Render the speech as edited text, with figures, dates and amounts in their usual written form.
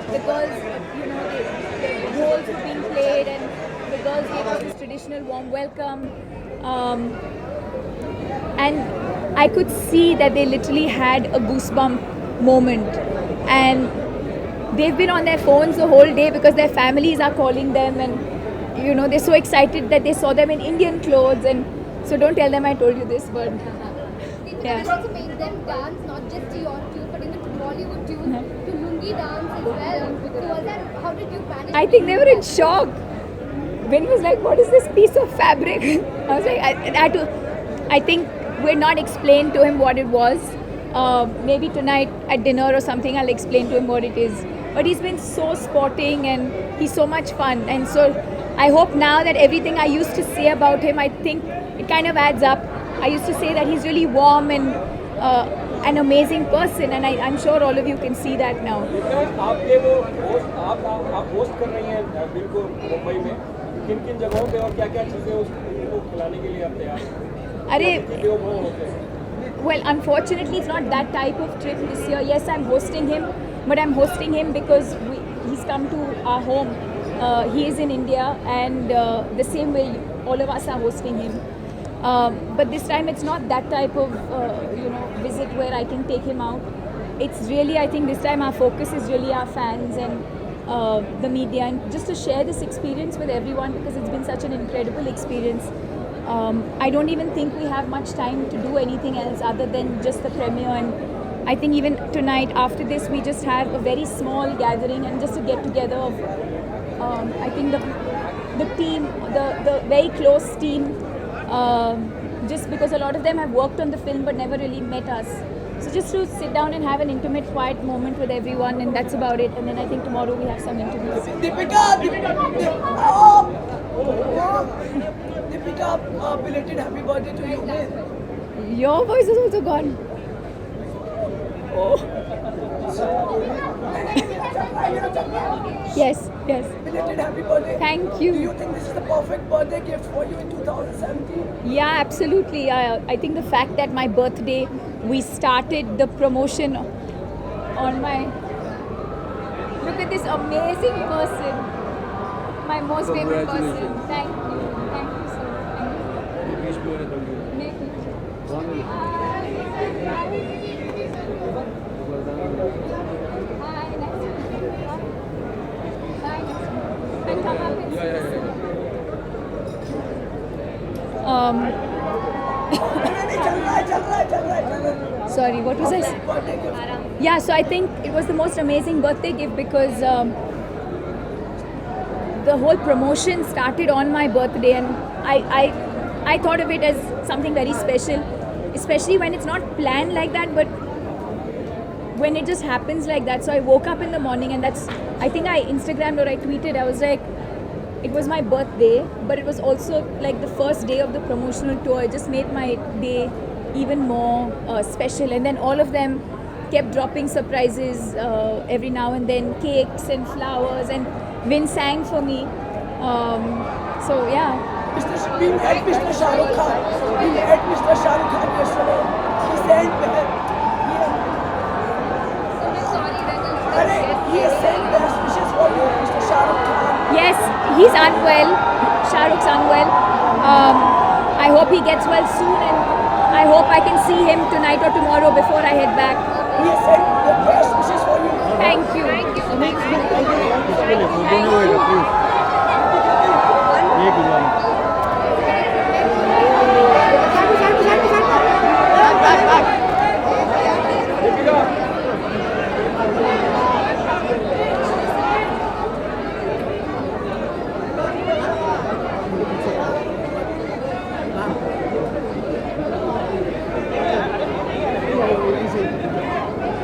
The girls, the roles were being played, and the girls gave us this traditional warm welcome. And I could see that they literally had a goosebump moment. And they've been on their phones the whole day because their families are calling them, and they're so excited that they saw them in Indian clothes. And so don't tell them I told you this, but Yeah. You also made them dance not just to your tune but even to Bollywood tune, to Lungi dance as well. So was that, how did you manage? I think they were in shock. Vinny was like, "What is this piece of fabric?" I was like, I think we're not explained to him what it was. Maybe tonight at dinner or something I'll explain to him what it is. But he's been so sporting and he's so much fun. And so I hope now that everything I used to say about him, I think it kind of adds up. I used to say that he's really warm and an amazing person, and I'm sure all of you can see that now. आपके वो आप host कर रही हैं बिल्कुल मुंबई में, किन किन जगहों पे और क्या क्या चीज़ें उसको खिलाने के लिए आप तैयार? अरे well, unfortunately it's not that type of trip this year. Yes, I'm hosting him, but I'm hosting him because he's come to our home. He is in India, and the same way all of us are hosting him. But this time it's not that type of visit where I can take him out. It's really, I think this time our focus is really our fans and the media, and just to share this experience with everyone because it's been such an incredible experience. I don't even think we have much time to do anything else other than just the premiere, and I think even tonight after this we just have a very small gathering and just a get together of I think the team, the very close team. Just because a lot of them have worked on the film but never really met us. So just to sit down and have an intimate, quiet moment with everyone, and that's about it. And then I think tomorrow we have some interviews. Deepika, belated happy birthday to you. Your voice is also gone. Yes. Belated happy birthday. Thank you. Do you think this is the perfect birthday gift for you in 2017? Yeah, absolutely. I think the fact that my birthday, we started the promotion on my... Look at this amazing person. My most favorite person. Thank you. Thank you so much. Thank you. Hi, nice to meet you. Bye, nice to meet you. And come up and see us. Sorry, what was I saying? Yeah, so I think it was the most amazing birthday gift because the whole promotion started on my birthday, and I thought of it as something very special, especially when it's not planned like that, but when it just happens like that. So I woke up in the morning, and I think I Instagrammed or I tweeted, I was like, it was my birthday, but it was also like the first day of the promotional tour. It just made my day even more special. And then all of them kept dropping surprises every now and then, cakes and flowers, and Vin sang for me. So yeah. We met Mr. Shah Rukh Khan. We met Mr. Shah Rukh Khan yesterday. He sent best wishes for you, Mr. Shah Rukh Khan. Yes, he's unwell. Shah Rukh's unwell. I hope he gets well soon, and I hope I can see him tonight or tomorrow before I head back. He said the best wishes for you. Thank you. Don't worry, please.